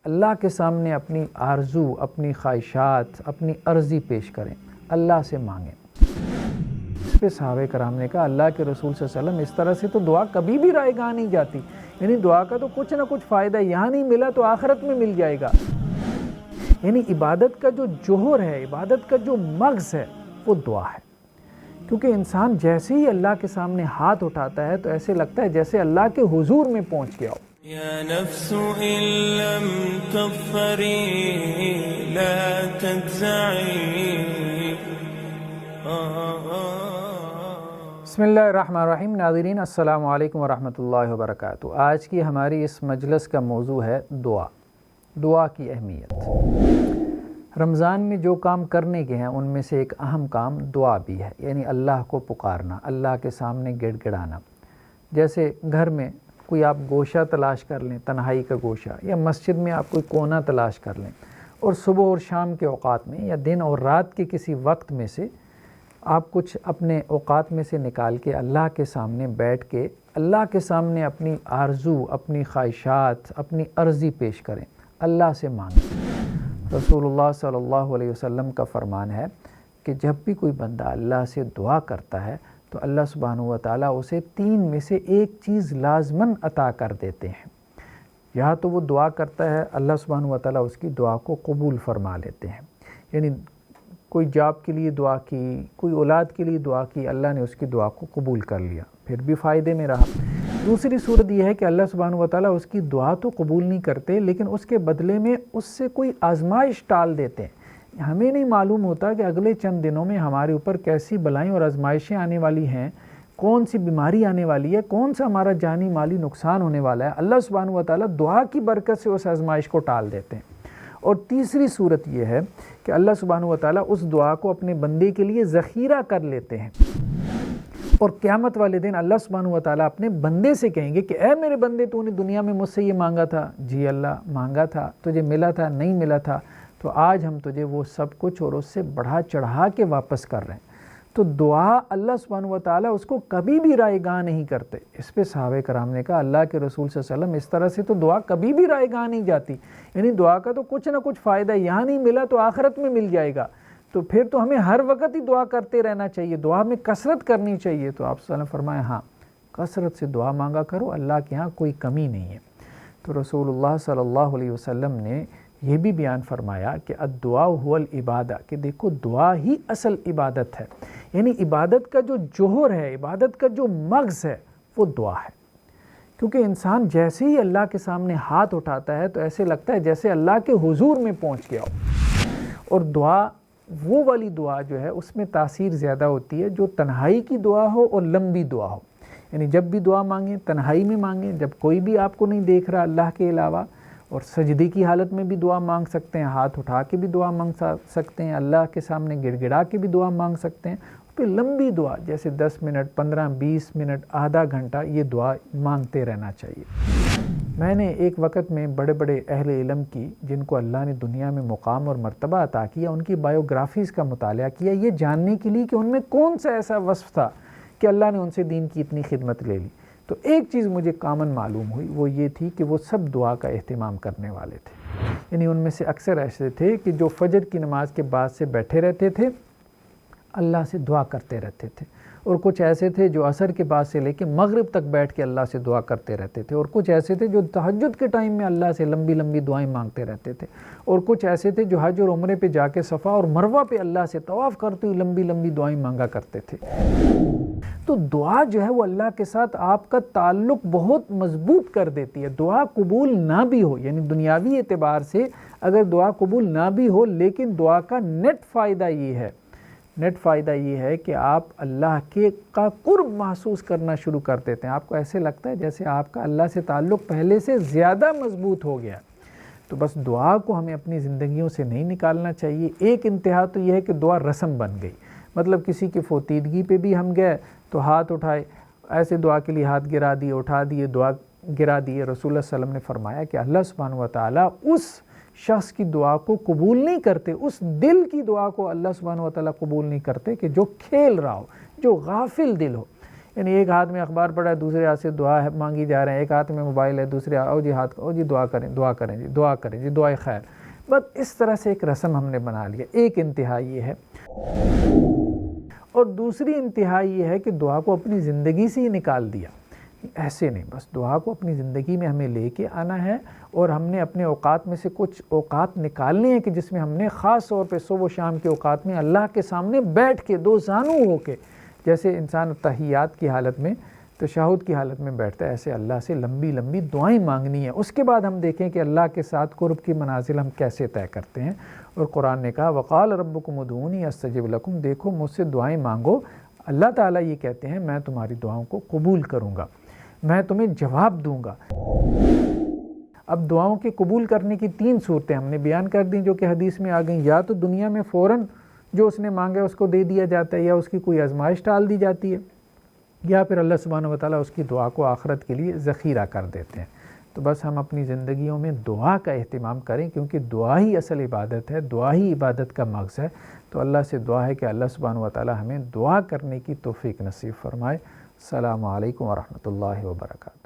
اللہ کے سامنے اپنی آرزو، اپنی خواہشات، اپنی عرضی پیش کریں، اللہ سے مانگیں۔ اس پہ صحابہ کرام نے کہا اللہ کے رسول صلی اللہ علیہ وسلم اس طرح سے تو دعا کبھی بھی رائے گاہ نہیں جاتی، یعنی دعا کا تو کچھ نہ کچھ فائدہ یہاں نہیں ملا تو آخرت میں مل جائے گا۔ یعنی عبادت کا جو جوہر ہے، عبادت کا جو مغز ہے وہ دعا ہے، کیونکہ انسان جیسے ہی اللہ کے سامنے ہاتھ اٹھاتا ہے تو ایسے لگتا ہے جیسے اللہ کے حضور میں پہنچ گیا ہو۔ یا نفس ان لم تظفری لا تجزعی۔ بسم اللہ الرحمن الرحیم۔ ناظرین السلام علیکم ورحمۃ اللہ وبرکاتہ۔ آج کی ہماری اس مجلس کا موضوع ہے دعا، دعا کی اہمیت۔ رمضان میں جو کام کرنے کے ہیں ان میں سے ایک اہم کام دعا بھی ہے، یعنی اللہ کو پکارنا، اللہ کے سامنے گڑ گڑانا۔ جیسے گھر میں کوئی آپ گوشہ تلاش کر لیں، تنہائی کا گوشہ، یا مسجد میں آپ کوئی کونا تلاش کر لیں، اور صبح اور شام کے اوقات میں یا دن اور رات کے کسی وقت میں سے آپ کچھ اپنے اوقات میں سے نکال کے اللہ کے سامنے بیٹھ کے اللہ کے سامنے اپنی آرزو، اپنی خواہشات، اپنی عرضی پیش کریں، اللہ سے مانگیں۔ رسول اللہ صلی اللہ علیہ وسلم کا فرمان ہے کہ جب بھی کوئی بندہ اللہ سے دعا کرتا ہے تو اللہ سبحانہ و تعالیٰ اسے 3 میں سے ایک چیز لازماً عطا کر دیتے ہیں۔ یا تو وہ دعا کرتا ہے، اللہ سبحانہ و تعالیٰ اس کی دعا کو قبول فرما لیتے ہیں، یعنی کوئی جاب کے لیے دعا کی، کوئی اولاد کے لیے دعا کی، اللہ نے اس کی دعا کو قبول کر لیا، پھر بھی فائدے میں رہا۔ دوسری صورت یہ ہے کہ اللہ سبحانہ و تعالیٰ اس کی دعا تو قبول نہیں کرتے، لیکن اس کے بدلے میں اس سے کوئی آزمائش ٹال دیتے ہیں۔ ہمیں نہیں معلوم ہوتا کہ اگلے چند دنوں میں ہمارے اوپر کیسی بلائیں اور آزمائشیں آنے والی ہیں، کون سی بیماری آنے والی ہے، کون سا ہمارا جانی مالی نقصان ہونے والا ہے۔ اللہ سبحانہ و تعالیٰ دعا کی برکت سے اس آزمائش کو ٹال دیتے ہیں۔ اور تیسری صورت یہ ہے کہ اللہ سبحانہ و تعالیٰ اس دعا کو اپنے بندے کے لیے ذخیرہ کر لیتے ہیں، اور قیامت والے دن اللہ سبحانہ و تعالیٰ اپنے بندے سے کہیں گے کہ اے میرے بندے، تو نے دنیا میں مجھ سے یہ مانگا تھا، جی اللہ مانگا تھا، تجھے ملا تھا، نہیں ملا تھا، تو آج ہم تجھے وہ سب کچھ اور اس سے بڑھا چڑھا کے واپس کر رہے ہیں۔ تو دعا اللہ سبحانہ و تعالیٰ اس کو کبھی بھی رائے گاہ نہیں کرتے۔ اس پہ صحابہ کرام نے کہا اللہ کے رسول صلی اللہ علیہ وسلم اس طرح سے تو دعا کبھی بھی رائے گاہ نہیں جاتی، یعنی دعا کا تو کچھ نہ کچھ فائدہ یہاں نہیں ملا تو آخرت میں مل جائے گا، تو پھر تو ہمیں ہر وقت ہی دعا کرتے رہنا چاہیے، دعا میں کثرت کرنی چاہیے۔ تو آپ صلی اللہ علیہ وسلم فرمایا ہاں، کثرت سے دعا مانگا کرو، اللہ کے ہاں کوئی کمی نہیں ہے۔ تو رسول اللہ صلی اللہ علیہ وسلم نے یہ بھی بیان فرمایا کہ الدعاء هو العبادہ، کہ دیکھو دعا ہی اصل عبادت ہے، یعنی عبادت کا جو جوہر ہے، عبادت کا جو مغز ہے وہ دعا ہے۔ کیونکہ انسان جیسے ہی اللہ کے سامنے ہاتھ اٹھاتا ہے تو ایسے لگتا ہے جیسے اللہ کے حضور میں پہنچ گیا ہو۔ اور دعا، وہ والی دعا جو ہے اس میں تاثیر زیادہ ہوتی ہے جو تنہائی کی دعا ہو اور لمبی دعا ہو، یعنی جب بھی دعا مانگیں تنہائی میں مانگیں، جب کوئی بھی آپ کو نہیں دیکھ رہا اللہ کے علاوہ، اور سجدے کی حالت میں بھی دعا مانگ سکتے ہیں، ہاتھ اٹھا کے بھی دعا مانگ سکتے ہیں، اللہ کے سامنے گڑ گڑا کے بھی دعا مانگ سکتے ہیں۔ پھر لمبی دعا جیسے 10 منٹ، 15، 20 منٹ، آدھا گھنٹہ یہ دعا مانگتے رہنا چاہیے۔ میں نے ایک وقت میں بڑے بڑے اہل علم کی، جن کو اللہ نے دنیا میں مقام اور مرتبہ عطا کیا، ان کی بایوگرافیز کا مطالعہ کیا، یہ جاننے کے لیے کہ ان میں کون سا ایسا وصف تھا کہ اللہ نے ان سے دین کی اتنی خدمت لے لی۔ تو ایک چیز مجھے کامن معلوم ہوئی، وہ یہ تھی کہ وہ سب دعا کا اہتمام کرنے والے تھے، یعنی ان میں سے اکثر ایسے تھے کہ جو فجر کی نماز کے بعد سے بیٹھے رہتے تھے، اللہ سے دعا کرتے رہتے تھے، اور کچھ ایسے تھے جو عصر کے بعد سے لے کے مغرب تک بیٹھ کے اللہ سے دعا کرتے رہتے تھے، اور کچھ ایسے تھے جو تہجد کے ٹائم میں اللہ سے لمبی لمبی دعائیں مانگتے رہتے تھے، اور کچھ ایسے تھے جو حج اور عمرے پہ جا کے صفا اور مروہ پہ اللہ سے طواف کرتے ہوئے لمبی لمبی دعائیں مانگا کرتے تھے۔ تو دعا جو ہے وہ اللہ کے ساتھ آپ کا تعلق بہت مضبوط کر دیتی ہے۔ دعا قبول نہ بھی ہو، یعنی دنیاوی اعتبار سے اگر دعا قبول نہ بھی ہو، لیکن دعا کا نیٹ فائدہ یہ ہے کہ آپ اللہ کا قرب محسوس کرنا شروع کر دیتے ہیں، آپ کو ایسے لگتا ہے جیسے آپ کا اللہ سے تعلق پہلے سے زیادہ مضبوط ہو گیا۔ تو بس دعا کو ہمیں اپنی زندگیوں سے نہیں نکالنا چاہیے۔ ایک انتہا تو یہ ہے کہ دعا رسم بن گئی، مطلب کسی کی فوتیدگی پہ بھی ہم گئے تو ہاتھ اٹھائے، ایسے دعا کے لیے ہاتھ گرا دیے، اٹھا دیے، دعا گرا دیے۔ رسول اللہ صلی اللہ علیہ وسلم نے فرمایا کہ اللہ سبحانہ و تعالیٰ اس شخص کی دعا کو قبول نہیں کرتے، اس دل کی دعا کو اللہ سبحانہ و تعالیٰ قبول نہیں کرتے کہ جو کھیل رہا ہو، جو غافل دل ہو۔ یعنی ایک ہاتھ میں اخبار پڑھا ہے، دوسرے ہاتھ سے دعا مانگی جا رہے ہیں، ایک ہاتھ میں موبائل ہے، دوسرے ہاتھ او جی دعا کریں جی، دعا کریں جی، دعائے خیر. بس اس طرح سے ایک رسم ہم نے بنا لیا. ایک انتہا یہ ہے، اور دوسری انتہا یہ ہے کہ دعا کو اپنی زندگی سے ہی نکال دیا. ایسے نہیں، بس دعا کو اپنی زندگی میں ہمیں لے کے آنا ہے، اور ہم نے اپنے اوقات میں سے کچھ اوقات نکالنے ہیں کہ جس میں ہم نے خاص طور پہ صبح و شام کے اوقات میں اللہ کے سامنے بیٹھ کے دو زانو ہو کے، جیسے انسان تحیات کی حالت میں، تشہد کی حالت میں بیٹھتا ہے، ایسے اللہ سے لمبی لمبی دعائیں مانگنی ہیں. اس کے بعد ہم دیکھیں کہ اللہ کے ساتھ قرب کی منازل ہم کیسے طے کرتے ہیں. اور قرآن نے کہا وقال ربکم ادعونی استجب لکم، دیکھو مجھ سے دعائیں مانگو. اللہ تعالیٰ یہ کہتے ہیں میں تمہاری دعاؤں کو قبول کروں گا، میں تمہیں جواب دوں گا. اب دعاؤں کے قبول کرنے کی 3 صورتیں ہم نے بیان کر دیں جو کہ حدیث میں آ گئیں. یا تو دنیا میں فوراً جو اس نے مانگا اس کو دے دیا جاتا ہے، یا اس کی کوئی آزمائش ٹال دی جاتی ہے، یا پھر اللہ سبحانہ وتعالیٰ اس کی دعا کو آخرت کے لیے ذخیرہ کر دیتے ہیں. تو بس ہم اپنی زندگیوں میں دعا کا اہتمام کریں، کیونکہ دعا ہی اصل عبادت ہے، دعا ہی عبادت کا مغز ہے. تو اللہ سے دعا ہے کہ اللہ سبحانہ وتعالیٰ ہمیں دعا کرنے کی توفیق نصیب فرمائے. السلام علیکم ورحمۃ اللہ وبرکاتہ.